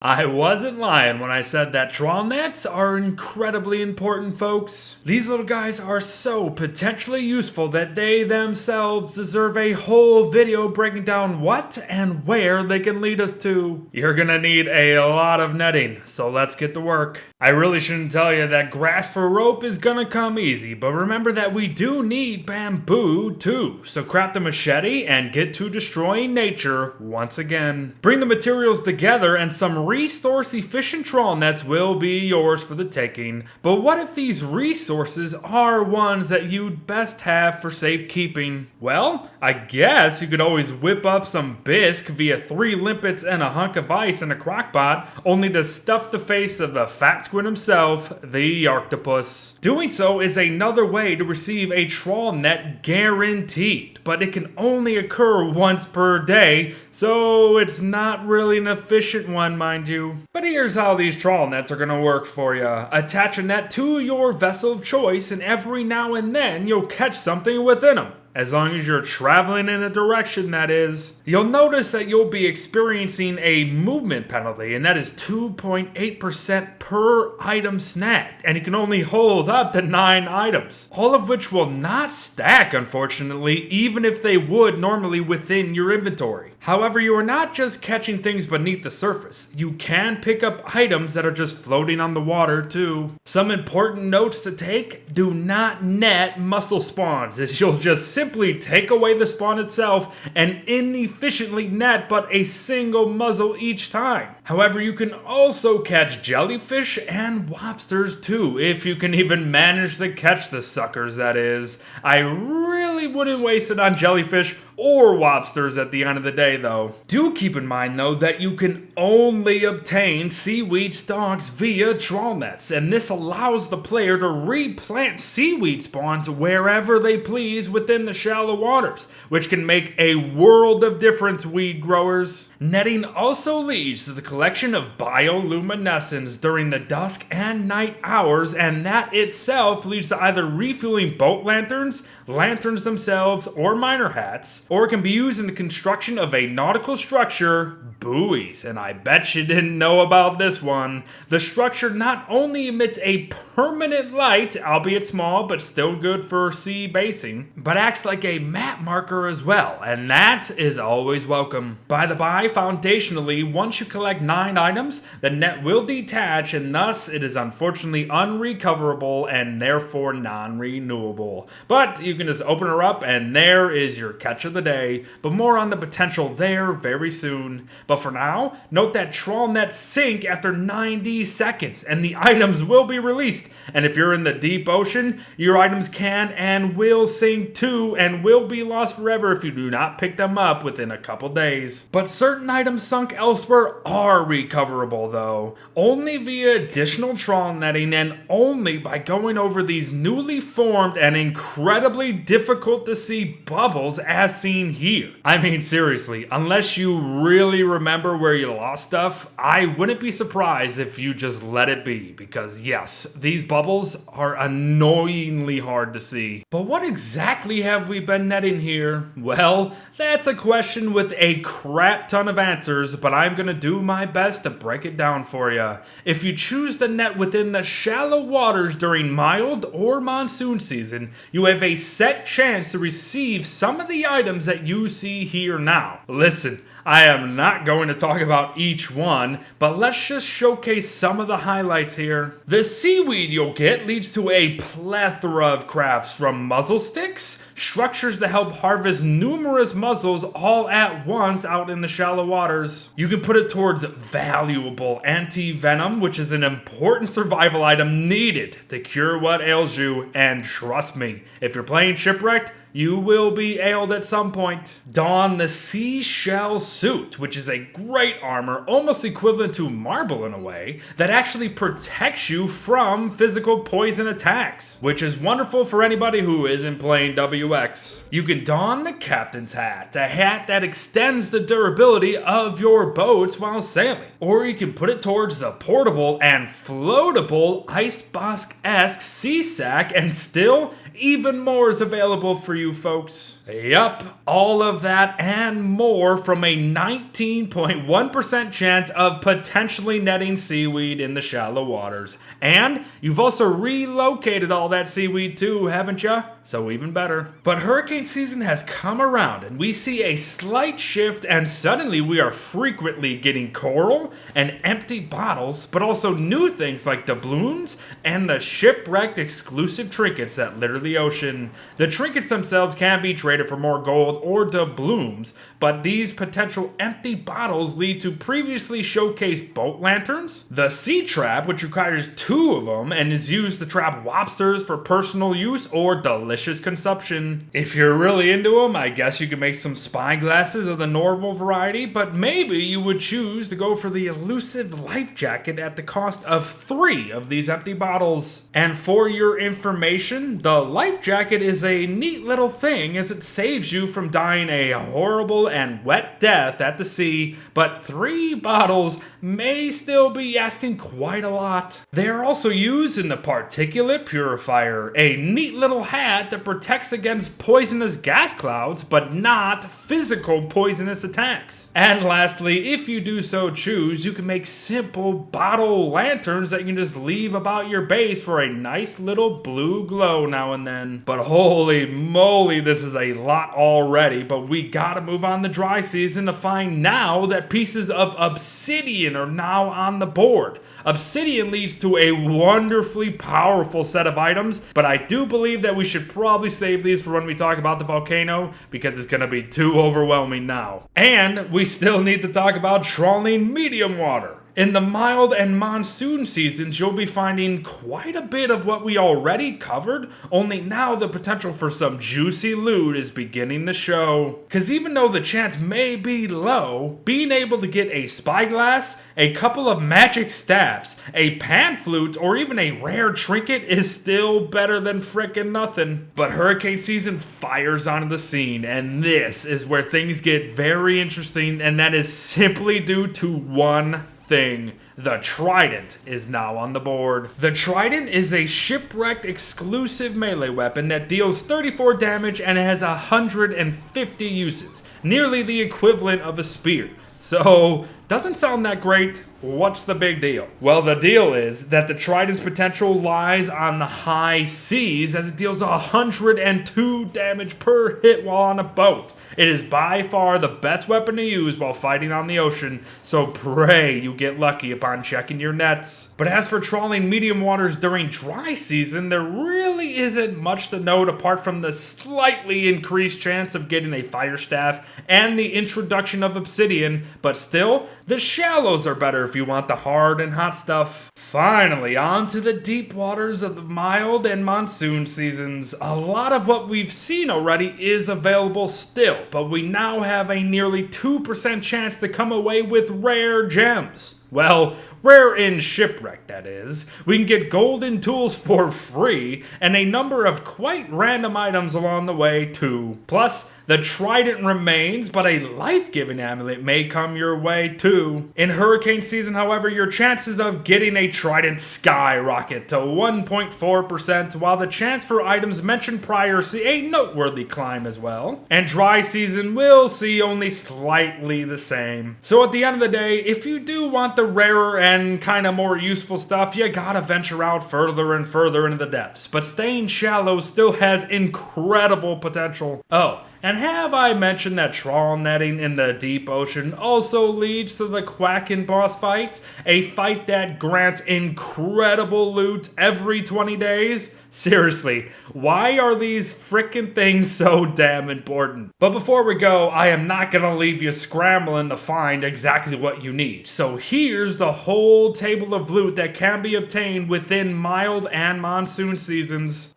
I wasn't lying when I said that trawl nets are incredibly important, folks. These little guys are so potentially useful that they themselves deserve a whole video breaking down what and where they can lead us to. You're gonna need a lot of netting, so let's get to work. I really shouldn't tell you that grass for rope is gonna come easy, but remember that we do need bamboo too. So craft a machete and get to destroying nature once again. Bring the materials together and some resource-efficient trawl nets will be yours for the taking. But what if these resources are ones that you'd best have for safekeeping? Well, I guess you could always whip up some bisque via 3 limpets and a hunk of ice in a crockpot, only to stuff the face of the fat squid himself, the octopus. Doing so is another way to receive a trawl net guaranteed, but it can only occur once per day, so it's not really an efficient one, mind you. But here's how these trawl nets are going to work for you. Attach a net to your vessel of choice, and every now and then you'll catch something within them. As long as you're traveling in a direction, that is. You'll notice that you'll be experiencing a movement penalty, and that is 2.8% per item snagged, and you can only hold up to 9 items, all of which will not stack, unfortunately, even if they would normally within your inventory. However, you are not just catching things beneath the surface. You can pick up items that are just floating on the water, too. Some important notes to take: do not net mussel spawns, as you'll just simply take away the spawn itself and inefficiently net but a single muzzle each time. However, you can also catch jellyfish and lobsters too, if you can even manage to catch the suckers, that is. I really wouldn't waste it on jellyfish or lobsters at the end of the day, though. Do keep in mind, though, that you can only obtain seaweed stalks via trawl nets, and this allows the player to replant seaweed spawns wherever they please within the shallow waters, which can make a world of difference, weed growers. Netting also leads to the collection of bioluminescence during the dusk and night hours, and that itself leads to either refueling boat lanterns, lanterns themselves, or miner hats, or it can be used in the construction of a nautical structure, buoys. And I bet you didn't know about this one. The structure not only emits a permanent light, albeit small but still good for sea basing, but acts like a map marker as well, and that is always welcome. By the by, foundationally, once you collect 9 items, the net will detach, and thus it is unfortunately unrecoverable and therefore non-renewable. But you can just open her up and there is your catch of the day, but more on the potential there very soon. But for now, note that trawl nets sink after 90 seconds and the items will be released. And if you're in the deep ocean, your items can and will sink too and will be lost forever if you do not pick them up within a couple days. But certain items sunk elsewhere are recoverable though, only via additional trawl netting and only by going over these newly formed and incredibly difficult to see bubbles as seen here. I mean, seriously, unless you really remember where you lost stuff, I wouldn't be surprised if you just let it be, because yes, these bubbles are annoyingly hard to see. But what exactly have we been netting here? Well, that's a question with a crap ton of answers, but I'm gonna do my best to break it down for you. If you choose to net within the shallow waters during mild or monsoon season, you have a set chance to receive some of the items that you see here now. Listen, I am not going to talk about each one, but let's just showcase some of the highlights here. The seaweed you'll get leads to a plethora of crafts, from muzzle sticks, structures to help harvest numerous muzzles all at once out in the shallow waters. You can put it towards valuable anti-venom, which is an important survival item needed to cure what ails you, and trust me, if you're playing Shipwrecked, you will be ailed at some point. Don the Seashell Suit, which is a great armor, almost equivalent to marble in a way, that actually protects you from physical poison attacks, which is wonderful for anybody who isn't playing WX. You can don the Captain's Hat, a hat that extends the durability of your boats while sailing. Or you can put it towards the portable and floatable Icebox-esque sea sack, and still, even more is available for you folks. Yup, all of that and more from a 19.1% chance of potentially netting seaweed in the shallow waters. And you've also relocated all that seaweed too, haven't ya? So even better. But hurricane season has come around and we see a slight shift, and suddenly we are frequently getting coral and empty bottles, but also new things like doubloons and the Shipwrecked exclusive trinkets that litter the ocean. The trinkets themselves can be traded for more gold or doubloons, but these potential empty bottles lead to previously showcased boat lanterns, the sea trap, which requires 2 of them and is used to trap lobsters for personal use or delicious consumption. If you're really into them, I guess you could make some spyglasses of the normal variety, but maybe you would choose to go for the elusive Lifejacket at the cost of 3 of these empty bottles. And for your information, the Lifejacket is a neat little thing as it saves you from dying a horrible and wet death at the sea, but 3 bottles may still be asking quite a lot. They are also used in the particulate purifier, a neat little hat that protects against poisonous gas clouds, but not physical poisonous attacks. And lastly, if you do so choose, you can make simple bottle lanterns that you can just leave about your base for a nice little blue glow now and then. But holy moly, this is a lot already, but we gotta move on the dry season to find now that pieces of obsidian are now on the board. Obsidian leads to a wonderfully powerful set of items, but I do believe that we should probably save these for when we talk about the volcano, because it's gonna be too overwhelming now. And we still need to talk about trawling medium water. In the mild and monsoon seasons, you'll be finding quite a bit of what we already covered, only now the potential for some juicy loot is beginning to show. Cause even though the chance may be low, being able to get a spyglass, a couple of magic staffs, a pan flute, or even a rare trinket is still better than frickin' nothing. But hurricane season fires onto the scene, and this is where things get very interesting, and that is simply due to one thing. The Trident is now on the board. The Trident is a Shipwrecked exclusive melee weapon that deals 34 damage and has 150 uses, nearly the equivalent of a spear. So, doesn't sound that great. What's the big deal? Well, the deal is that the Trident's potential lies on the high seas, as it deals 102 damage per hit while on a boat. It is by far the best weapon to use while fighting on the ocean, so pray you get lucky upon checking your nets. But as for trawling medium waters during dry season, there really isn't much to note apart from the slightly increased chance of getting a fire staff and the introduction of obsidian, but still, the shallows are better if you want the hard and hot stuff. Finally, on to the deep waters of the mild and monsoon seasons. A lot of what we've seen already is available still, but we now have a nearly 2% chance to come away with rare gems. Well, rare in Shipwrecked, that is. We can get golden tools for free, and a number of quite random items along the way too. Plus, the Trident remains, but a life-giving amulet may come your way too. In hurricane season, however, your chances of getting a Trident skyrocket to 1.4%, while the chance for items mentioned prior see a noteworthy climb as well. And dry season will see only slightly the same. So at the end of the day, if you do want the rarer and kind of more useful stuff, you gotta venture out further and further into the depths. But staying shallow still has incredible potential. Oh, and have I mentioned that trawl netting in the deep ocean also leads to the Quackin' boss fight? A fight that grants incredible loot every 20 days? Seriously, why are these frickin' things so damn important? But before we go, I am not gonna leave you scrambling to find exactly what you need. So here's the whole table of loot that can be obtained within mild and monsoon seasons.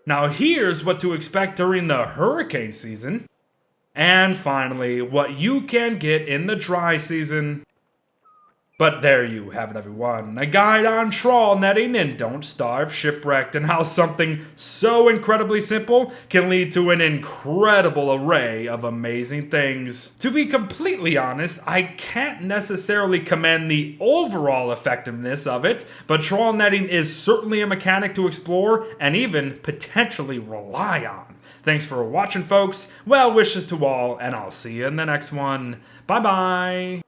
Now here's what to expect during the hurricane season. And finally, what you can get in the dry season. But there you have it, everyone. A guide on trawl netting and don't starve shipwrecked, and how something so incredibly simple can lead to an incredible array of amazing things. To be completely honest, I can't necessarily commend the overall effectiveness of it, but trawl netting is certainly a mechanic to explore and even potentially rely on. Thanks for watching, folks. Well wishes to all, and I'll see you in the next one. Bye-bye.